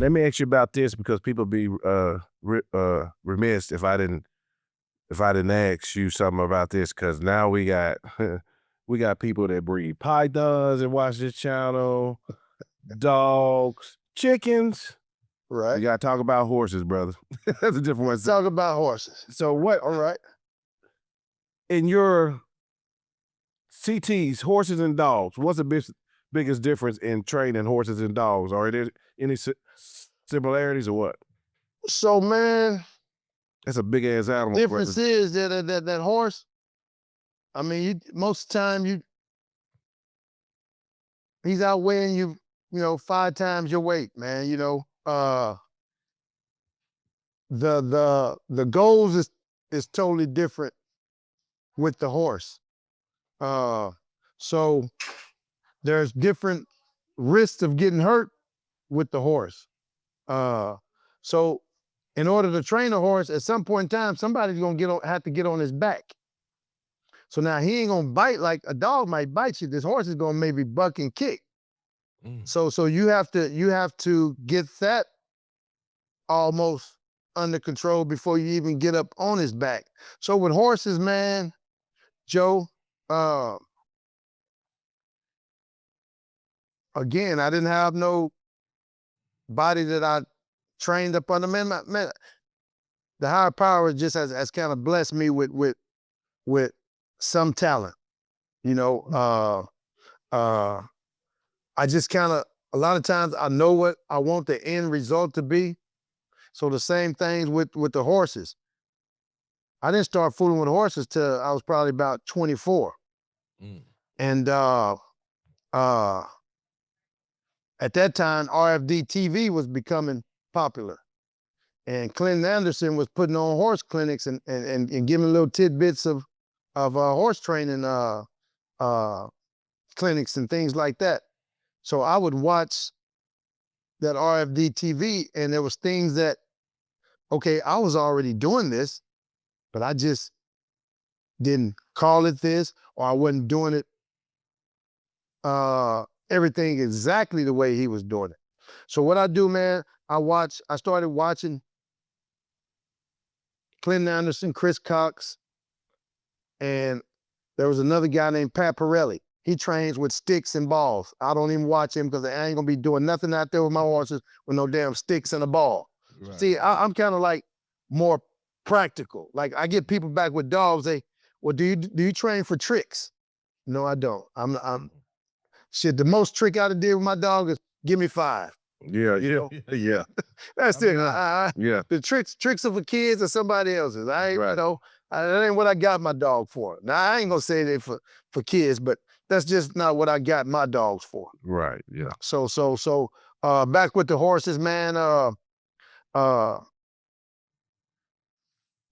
Let me ask you about this because people be remiss if I didn't ask you something about this because now we got we got people that breed pythons and watch this channel, dogs, chickens. Right. We gotta talk about horses, brother. That's a different one. Talk about horses. So what? All right. In your CTs, horses and dogs, what's the biggest difference in training horses and dogs? Are there any similarities or what? So, man, That's a big ass animal. difference is that horse, I mean, most of the time he's outweighing you, 5 times your weight, man. The goals is totally different with the horse. So there's different risks of getting hurt with the horse. So in order to train a horse, at some point in time, somebody's gonna have to get on his back. So now he ain't gonna bite like a dog might bite you. This horse is gonna maybe buck and kick. So you have to get that almost under control before you even get up on his back. So with horses, man, Joe, again, I didn't have no body that I trained up under. Man, the higher power just has kind of blessed me with some talent. I just kind of, a lot of times I know what I want the end result to be. So the same things with the horses. I didn't start fooling with horses till I was probably about 24. And at that time, RFD TV was becoming popular. And Clinton Anderson was putting on horse clinics and giving little tidbits of horse training clinics and things like that. So I would watch that RFD TV, and there was things that, okay, I was already doing this, but I just didn't call it this, or I wasn't doing it everything exactly the way he was doing it. So what I do, man, I started watching Clinton Anderson, Chris Cox, and there was another guy named Pat Pirelli. He trains with sticks and balls. I don't even watch him because I ain't gonna be doing nothing out there with my horses with no damn sticks and a ball. Right. See, I'm kind of like more practical. Like I get people back with dogs. Well, do you train for tricks? No, I don't. Shit. The most trick I did with my dog is give me 5. Yeah. That's it. Yeah. The tricks are for kids or somebody else's. That ain't what I got my dog for. Now I ain't gonna say they for kids, but that's just not what I got my dogs for. Right. Yeah. So back with the horses, man.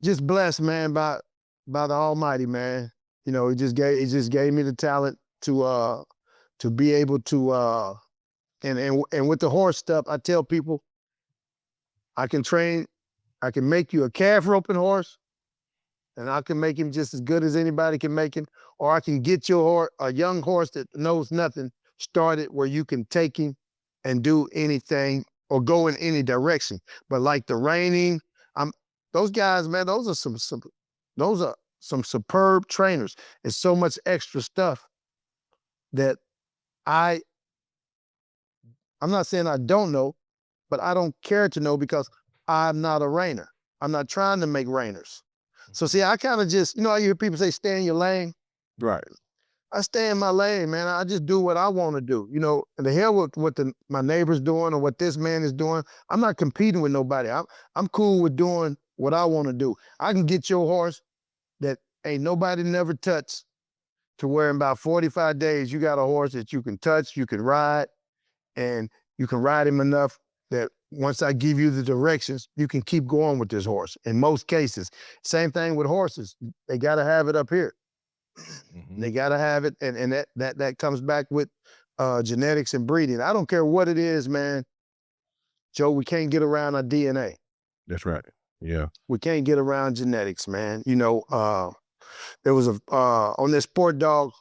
Just blessed, man, by the Almighty, man. He just gave me the talent to be able to and with the horse stuff, I tell people I can make you a calf roping horse, and I can make him just as good as anybody can make him, or I can get your a young horse that knows nothing started where you can take him and do anything or go in any direction. But like the reining, those guys, man, those are some superb trainers. It's so much extra stuff that I'm not saying I don't know, but I don't care to know because I'm not a reiner. I'm not trying to make reiners. So see, I kind of just, I hear people say, stay in your lane. Right. I stay in my lane, man. I just do what I want to do. And the hell with what my neighbor's doing or what this man is doing. I'm not competing with nobody. I'm cool with doing what I want to do. I can get your horse that ain't nobody never touched to where in about 45 days, you got a horse that you can touch, you can ride, and you can ride him enough that once I give you the directions, you can keep going with this horse. In most cases, same thing with horses. They got to have it up here. Mm-hmm. They got to have it, and that comes back with genetics and breeding. I don't care what it is, man. Joe, we can't get around our DNA. That's right. Yeah. We can't get around genetics, man. There was on this sport dog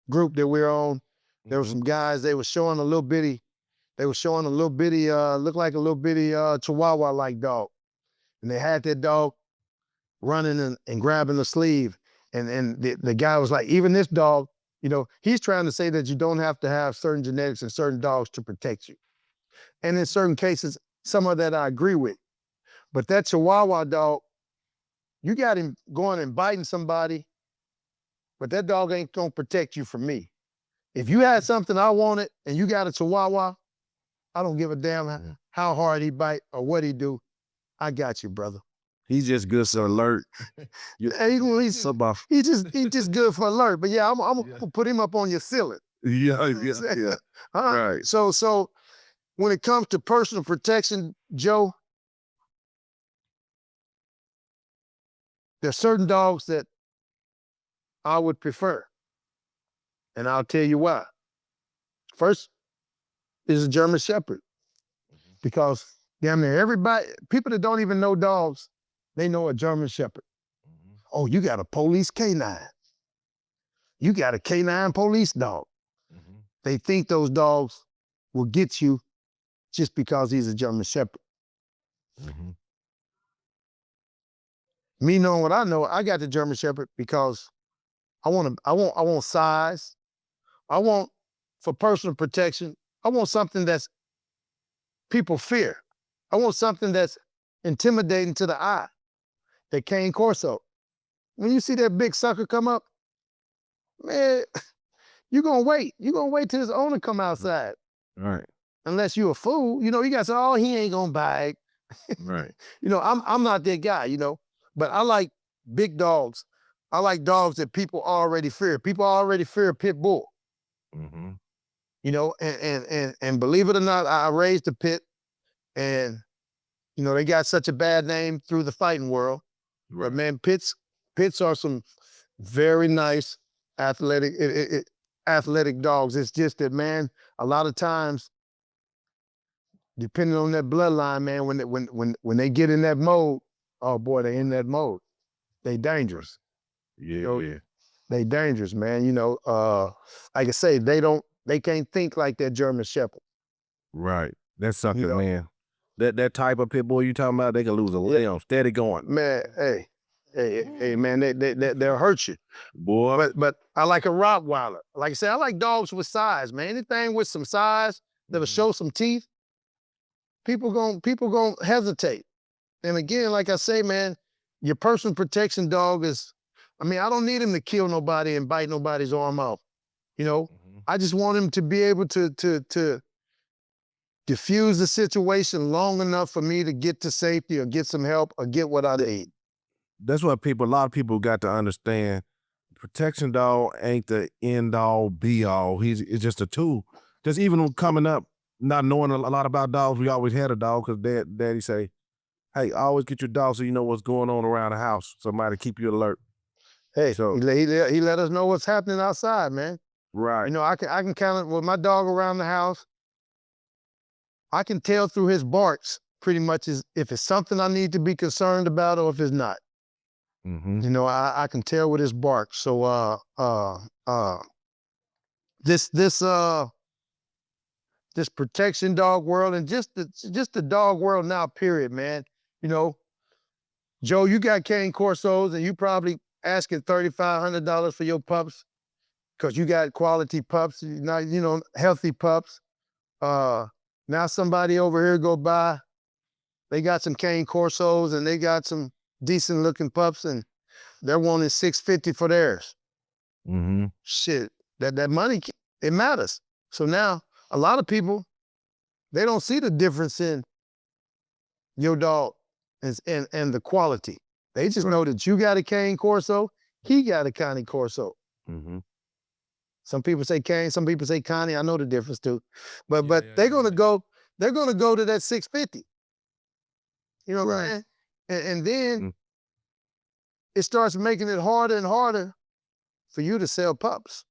group that we're on, there were some guys, they were showing a little bitty They were showing a little bitty, looked like a little bitty Chihuahua-like dog, and they had that dog running and grabbing the sleeve, and the guy was like, even this dog, he's trying to say that you don't have to have certain genetics and certain dogs to protect you. And in certain cases, some of that I agree with. But that Chihuahua dog, you got him going and biting somebody, but that dog ain't gonna protect you from me. If you had something I wanted and you got a Chihuahua, I don't give a damn how hard he bite or what he do. I got you, brother. He's just good for alert. He's just good for alert. But yeah, I'm gonna put him up on your ceiling. Yeah. Right. So when it comes to personal protection, Joe, there's certain dogs that I would prefer, and I'll tell you why. First is a German Shepherd, because damn near everybody, people that don't even know dogs, they know a German Shepherd. Oh, you got a police canine. You got a canine police dog. They think those dogs will get you just because he's a German Shepherd. Me knowing what I know, I got the German Shepherd because I want size. I want, for personal protection, I want something that's people fear. I want something that's intimidating to the eye. That cane Corso. When you see that big sucker come up, man, you're gonna wait. You're gonna wait till his owner come outside. Right. Unless you a fool, you got to say, oh, he ain't gonna bite. Right. I'm not that guy, but I like big dogs. I like dogs that people already fear. People already fear a pit bull. And believe it or not, I raised a pit, and they got such a bad name through the fighting world. Right. But man, pits are some very nice athletic dogs. It's just that, man, a lot of times, depending on that bloodline, man, when they get in that mode, oh boy, they in that mode. They dangerous. Yeah. They dangerous, man. Like I say, they can't think like that German Shepherd. Right. That sucker, man. That type of pit bull you talking about, they can lose a limb. Steady going. Man, hey, man, they'll hurt you. Boy. But I like a Rottweiler. Like I said, I like dogs with size, man. Anything with some size that'll show some teeth, people gonna hesitate. And again, like I say, man, your personal protection dog is, I don't need him to kill nobody and bite nobody's arm off. I just want him to be able to diffuse the situation long enough for me to get to safety or get some help or get what I need. That's what a lot of people got to understand. Protection dog ain't the end all be all. It's just a tool. Just even coming up, not knowing a lot about dogs, we always had a dog because daddy say, hey, always get your dog so you know what's going on around the house. Somebody to keep you alert. Hey, so he let us know what's happening outside, man. Right. I can count it with my dog around the house. I can tell through his barks pretty much if it's something I need to be concerned about or if it's not. I can tell with his bark. So this protection dog world and just the dog world now, period, man. Joe, you got cane Corsos and you probably asking $3,500 for your pups because you got quality pups, healthy pups. Now somebody over here go by, they got some cane Corsos and they got some decent looking pups and they're wanting $650 for theirs. Shit, that money, it matters. So now a lot of people, they don't see the difference in your dog and the quality. They just know that you got a cane Corso, he got a cane Corso. Some people say cane, some people say Connie. I know the difference too, but they're gonna go to that $650. Right? And then it starts making it harder and harder for you to sell pups.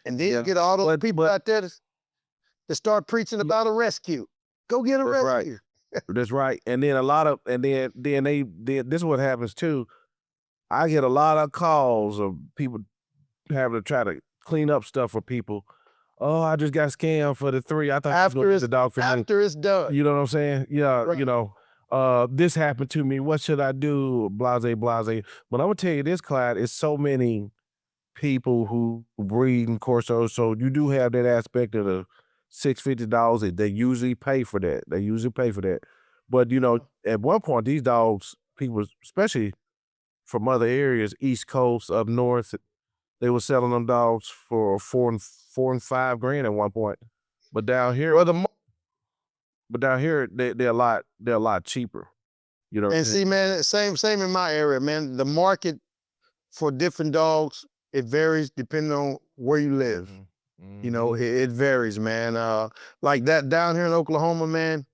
And then you get all those people out there that start preaching about a rescue. Go get a rescue. Right. That's right. And then this is what happens too. I get a lot of calls of people having to try to clean up stuff for people. oh, I just got scammed for the 3. I thought you was gonna get the dog for me. After it's done. You know what I'm saying? Yeah, Right. you know, this happened to me. What should I do? Blase, blase. But I'm gonna tell you this, Clyde, it's so many people who breed in Corsos, so you do have that aspect of the $650. They usually pay for that. They usually pay for that. But you know, at one point, these dogs, people, especially from other areas, East Coast, up north, they were selling them dogs for 4 and 5 grand at one point. But down here, Well, the they're a lot cheaper. You know, and see, man, same in my area, man. The market for different dogs, it varies depending on where you live. You know, it varies, man. Like that down here in Oklahoma, man,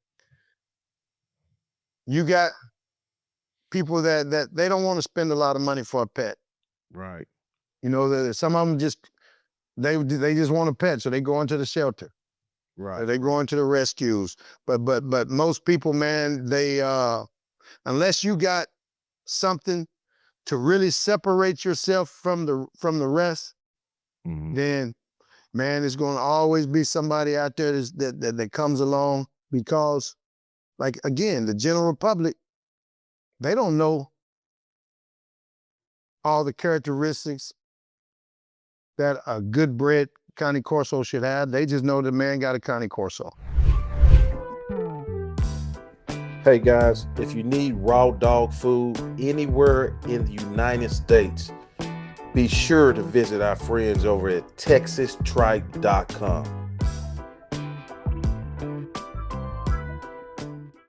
you got people that they don't want to spend a lot of money for a pet. right. You know, some of them just they just want a pet, so they go into the shelter. Right. They go into the rescues. But most people, man, they unless you got something to really separate yourself from the rest, then man, there's going to always be somebody out there that comes along because, like again, the general public, they don't know all the characteristics that a good bred Cane Corso should have. They just know the man got a Cane Corso. Hey guys, if you need raw dog food anywhere in the United States, be sure to visit our friends over at TexasTripe.com.